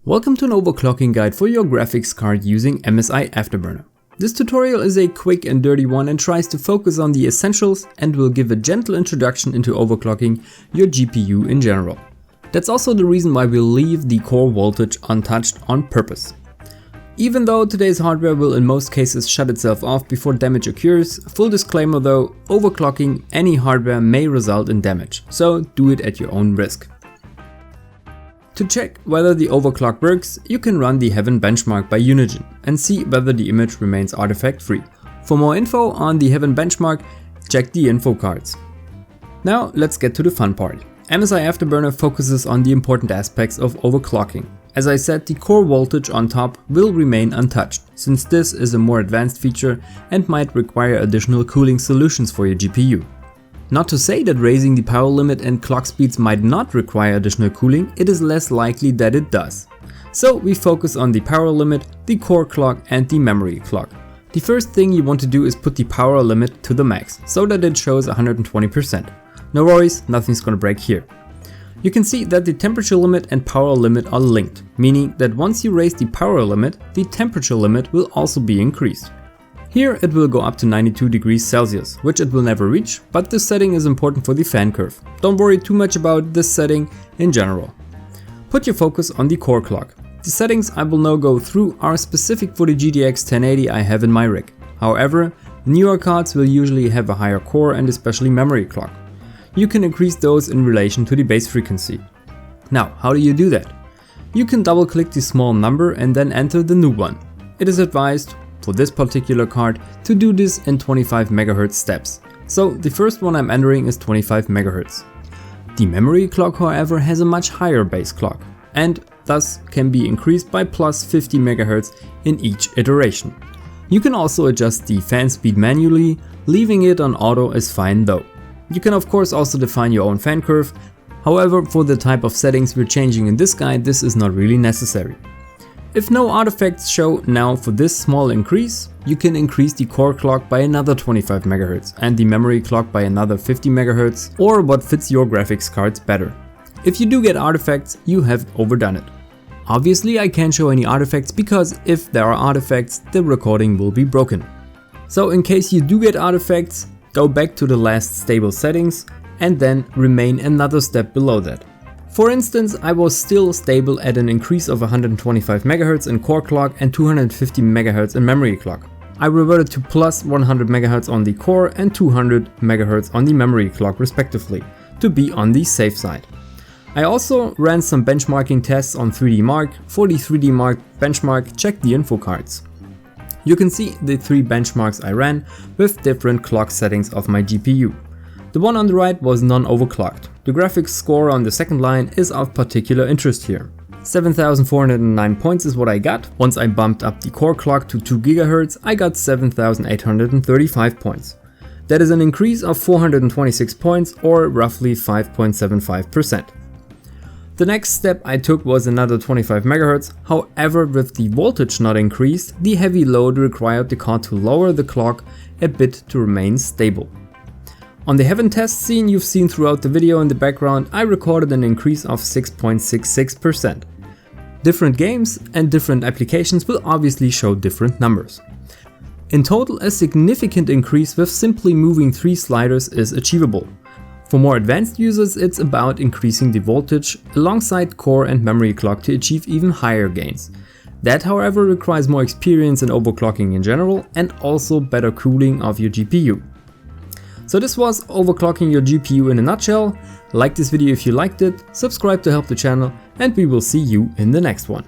Welcome to an overclocking guide for your graphics card using MSI Afterburner. This tutorial is a quick and dirty one and tries to focus on the essentials and will give a gentle introduction into overclocking your GPU in general. That's also the reason why we'll leave the core voltage untouched on purpose. Even though today's hardware will in most cases shut itself off before damage occurs, full disclaimer though, overclocking any hardware may result in damage, so do it at your own risk. To check whether the overclock works, you can run the Heaven benchmark by Unigine and see whether the image remains artifact free. For more info on the Heaven benchmark, check the info cards. Now let's get to the fun part. MSI Afterburner focuses on the important aspects of overclocking. As I said, the core voltage on top will remain untouched, since this is a more advanced feature and might require additional cooling solutions for your GPU. Not to say that raising the power limit and clock speeds might not require additional cooling, it is less likely that it does. So we focus on the power limit, the core clock and the memory clock. The first thing you want to do is put the power limit to the max, so that it shows 120%. No worries, nothing's gonna break here. You can see that the temperature limit and power limit are linked, meaning that once you raise the power limit, the temperature limit will also be increased. Here it will go up to 92 degrees Celsius, which it will never reach, but this setting is important for the fan curve. Don't worry too much about this setting in general. Put your focus on the core clock. The settings I will now go through are specific for the GTX 1080 I have in my rig. However, newer cards will usually have a higher core and especially memory clock. You can increase those in relation to the base frequency. Now, how do you do that? You can double click the small number and then enter the new one. It is advised, for this particular card, to do this in 25 MHz steps. So the first one I'm entering is 25 MHz. The memory clock, however, has a much higher base clock and thus can be increased by plus 50 MHz in each iteration. You can also adjust the fan speed manually, leaving it on auto is fine though. You can of course also define your own fan curve, however for the type of settings we're changing in this guide this is not really necessary. If no artifacts show now for this small increase, you can increase the core clock by another 25 MHz and the memory clock by another 50 MHz or what fits your graphics cards better. If you do get artifacts, you have overdone it. Obviously I can't show any artifacts because if there are artifacts, the recording will be broken. So in case you do get artifacts, go back to the last stable settings and then remain another step below that. For instance, I was still stable at an increase of 125 MHz in core clock and 250 MHz in memory clock. I reverted to plus 100 MHz on the core and 200 MHz on the memory clock respectively, to be on the safe side. I also ran some benchmarking tests on 3D Mark. For the 3D Mark benchmark, check the info cards. You can see the 3 benchmarks I ran with different clock settings of my GPU. The one on the right was non-overclocked. The graphics score on the second line is of particular interest here. 7409 points is what I got. Once I bumped up the core clock to 2 GHz, I got 7835 points. That is an increase of 426 points or roughly 5.75%. The next step I took was another 25 MHz, however with the voltage not increased, the heavy load required the card to lower the clock a bit to remain stable. On the Heaven test scene you've seen throughout the video in the background, I recorded an increase of 6.66%. Different games and different applications will obviously show different numbers. In total, a significant increase with simply moving 3 sliders is achievable. For more advanced users, it's about increasing the voltage alongside core and memory clock to achieve even higher gains. That, however, requires more experience in overclocking in general and also better cooling of your GPU. So this was overclocking your GPU in a nutshell. Like this video if you liked it, subscribe to help the channel, and we will see you in the next one.